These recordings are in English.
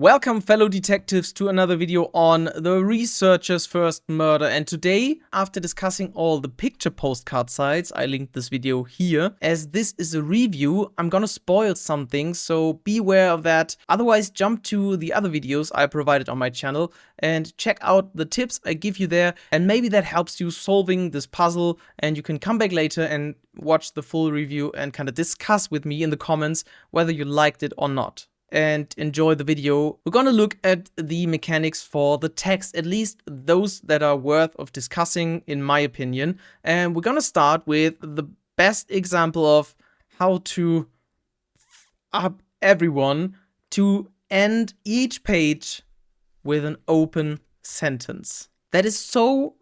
Welcome, fellow detectives, to another video on the researcher's first murder. And today, after discussing all the picture postcard sites, I linked this video here. As this is a review, I'm gonna spoil something, so beware of that. Otherwise, jump to the other videos I provided on my channel and check out the tips I give you there. And maybe that helps you solving this puzzle, and you can come back later and watch the full review and kind of discuss with me in the comments whether you liked it or not. And enjoy the video. We're gonna look at the mechanics for the text, at least those that are worth of discussing in my opinion. And we're gonna start with the best example of how to up everyone to end each page with an open sentence. That is so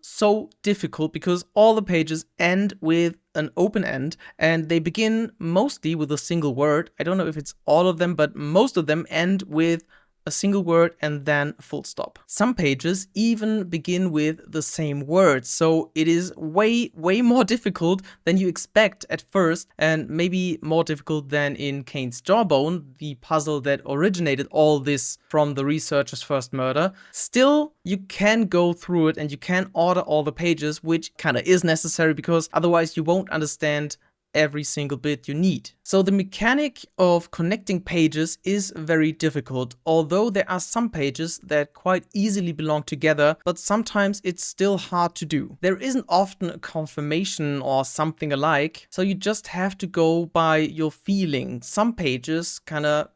difficult because all the pages end with an open end and they begin mostly with a single word. I don't know if it's all of them, but most of them end with a single word and then a full stop. Some pages even begin with the same word, so it is way more difficult than you expect at first, and maybe more difficult than in Cain's Jawbone, the puzzle that originated all this from the researcher's first murder. Still, you can go through it and you can order all the pages, which kind of is necessary because otherwise you won't understand every single bit you need. So the mechanic of connecting pages is very difficult, although there are some pages that quite easily belong together, but sometimes it's still hard to do. There isn't often a confirmation or something alike, so you just have to go by your feeling. Some pages kind of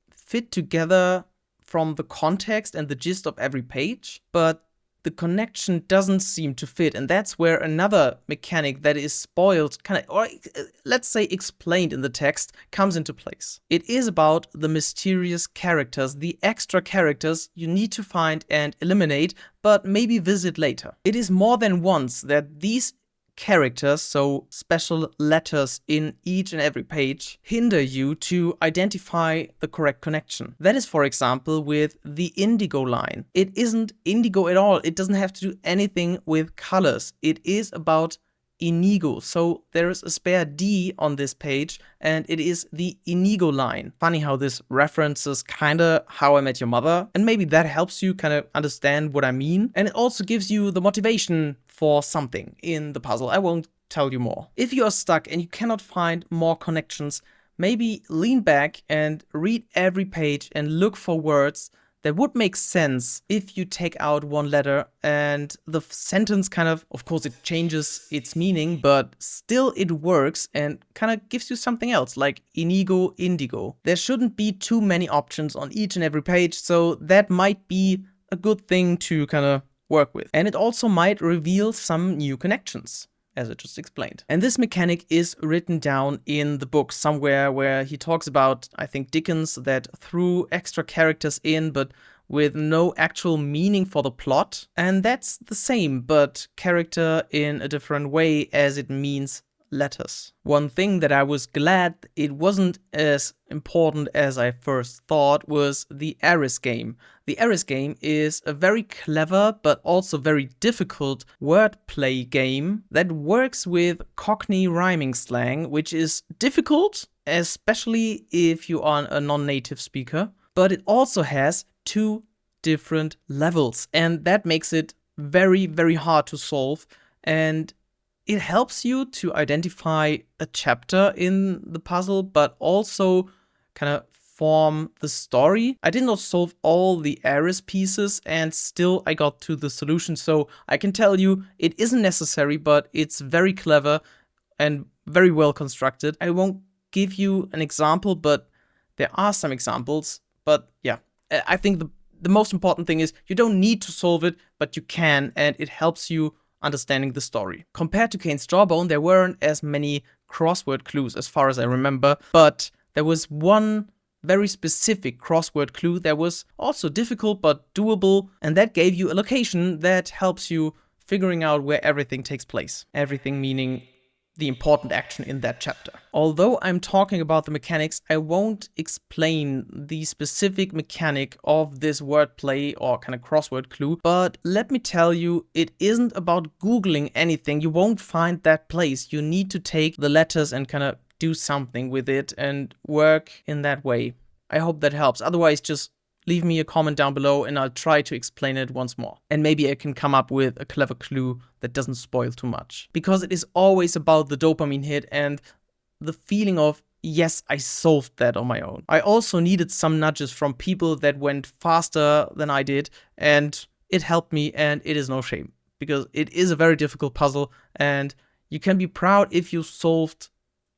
fit together from the context and the gist of every page, but the connection doesn't seem to fit, and that's where another mechanic that is spoiled, or let's say explained in the text, comes into place. It is about the mysterious characters, the extra characters you need to find and eliminate, but maybe visit later. It is more than once that these characters, so special letters in each and every page, hinder you to identify the correct connection. That is, for example, with the indigo line. It isn't indigo at all. It doesn't have to do anything with colors. It is about inigo. So there is a spare D on this page and it is the inigo line. Funny how this references kinda How I Met Your Mother, and maybe that helps you kind of understand what I mean. And it also gives you the motivation for something in the puzzle. I won't tell you more. If you are stuck and you cannot find more connections, maybe lean back and read every page and look for words that would make sense if you take out one letter and the sentence kind of course it changes its meaning, but still it works and kind of gives you something else, like inigo, indigo. There shouldn't be too many options on each and every page, so that might be a good thing to kind of work with. And it also might reveal some new connections, as I just explained. And this mechanic is written down in the book somewhere where he talks about, I think, Dickens, that threw extra characters in, but with no actual meaning for the plot. And that's the same, but character in a different way, as it means letters. One thing that I was glad it wasn't as important as I first thought was the Eris game. The Eris game is a very clever but also very difficult wordplay game that works with Cockney rhyming slang, which is difficult, especially if you are a non-native speaker, but it also has two different levels, and that makes it very hard to solve, and it helps you to identify a chapter in the puzzle, but also kind of form the story. I did not solve all the Eris pieces, and still I got to the solution, so I can tell you it isn't necessary, but it's very clever and very well constructed. I won't give you an example, but there are some examples. But yeah, I think the most important thing is you don't need to solve it, but you can, and it helps you understanding the story. Compared to Cain's Jawbone, there weren't as many crossword clues as far as I remember, but there was one very specific crossword clue that was also difficult but doable, and that gave you a location that helps you figuring out where everything takes place. Everything meaning the important action in that chapter. Although I'm talking about the mechanics, I won't explain the specific mechanic of this wordplay or kind of crossword clue, but let me tell you, it isn't about Googling anything. You won't find that place. You need to take the letters and kind of do something with it and work in that way. I hope that helps. Otherwise, just leave me a comment down below and I'll try to explain it once more. And maybe I can come up with a clever clue that doesn't spoil too much. Because it is always about the dopamine hit and the feeling of, yes, I solved that on my own. I also needed some nudges from people that went faster than I did, and it helped me, and it is no shame. Because it is a very difficult puzzle, and you can be proud if you solved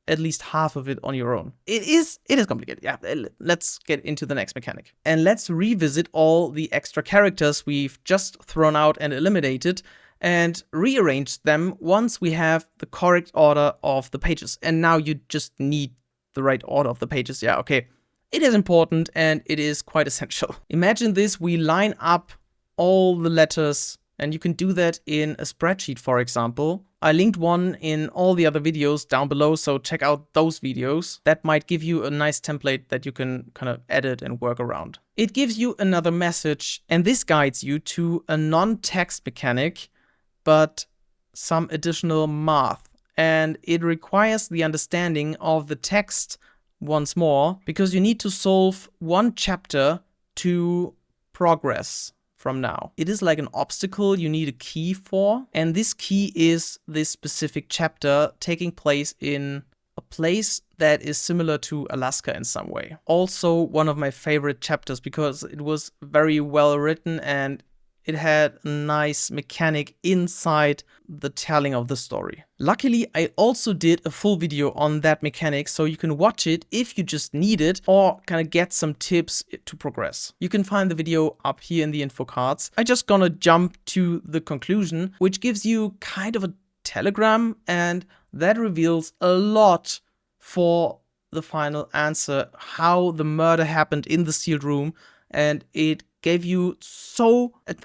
at least half of it on your own. It is complicated. Yeah, let's get into the next mechanic. And let's revisit all the extra characters we've just thrown out and eliminated and rearrange them once we have the correct order of the pages. And now you just need the right order of the pages. Yeah, okay. It is important and it is quite essential. Imagine this, we line up all the letters, and you can do that in a spreadsheet, for example. I linked one in all the other videos down below, so check out those videos. That might give you a nice template that you can kind of edit and work around. It gives you another message, and this guides you to a non-text mechanic, but some additional math. And it requires the understanding of the text once more, because you need to solve one chapter to progress from now. It is like an obstacle you need a key for, and this key is this specific chapter taking place in a place that is similar to Alaska in some way. Also one of my favorite chapters because it was very well written and it had a nice mechanic inside the telling of the story. Luckily, I also did a full video on that mechanic, so you can watch it if you just need it or kind of get some tips to progress. You can find the video up here in the info cards. I just gonna jump to the conclusion, which gives you kind of a telegram, and that reveals a lot for the final answer, how the murder happened in the sealed room, and it gave you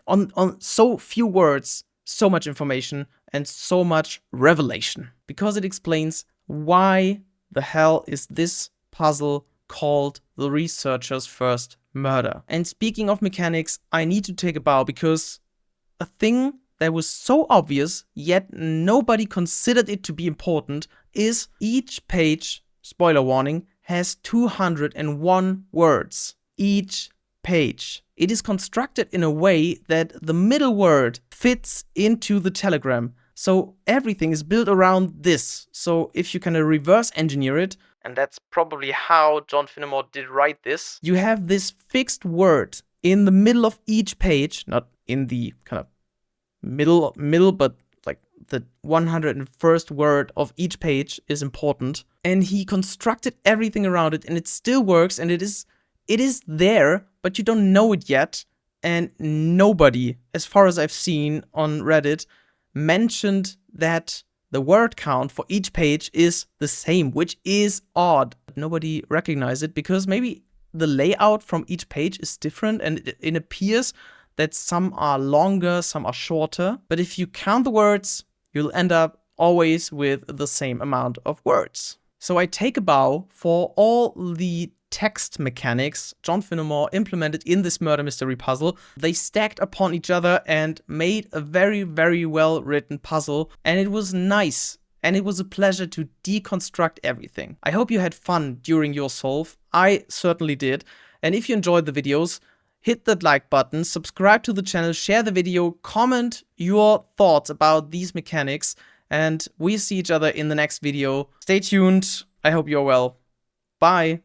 on so few words, so much information and so much revelation. Because it explains why the hell is this puzzle called the researcher's first murder. And speaking of mechanics, I need to take a bow because a thing that was so obvious, yet nobody considered it to be important, is each page, spoiler warning, has 201 words. Each page. It is constructed in a way that the middle word fits into the telegram. So everything is built around this. So if you kind of reverse engineer it, and that's probably how John Finnemore did write this, you have this fixed word in the middle of each page, not in the kind of middle, but like the 101st word of each page is important. And he constructed everything around it, and it still works, and it is there, but you don't know it yet. And nobody, as far as I've seen on Reddit, mentioned that the word count for each page is the same, which is odd. Nobody recognized it because maybe the layout from each page is different, and it appears that some are longer, some are shorter. But if you count the words, you'll end up always with the same amount of words. So I take a bow for all the text mechanics John Finnemore implemented in this murder mystery puzzle. They stacked upon each other and made a very, very well written puzzle, and it was nice, and it was a pleasure to deconstruct everything. I hope you had fun during your solve. I certainly did. And if you enjoyed the videos, hit that like button, subscribe to the channel, share the video, comment your thoughts about these mechanics, and we see each other in the next video. Stay tuned. I hope you're well. Bye.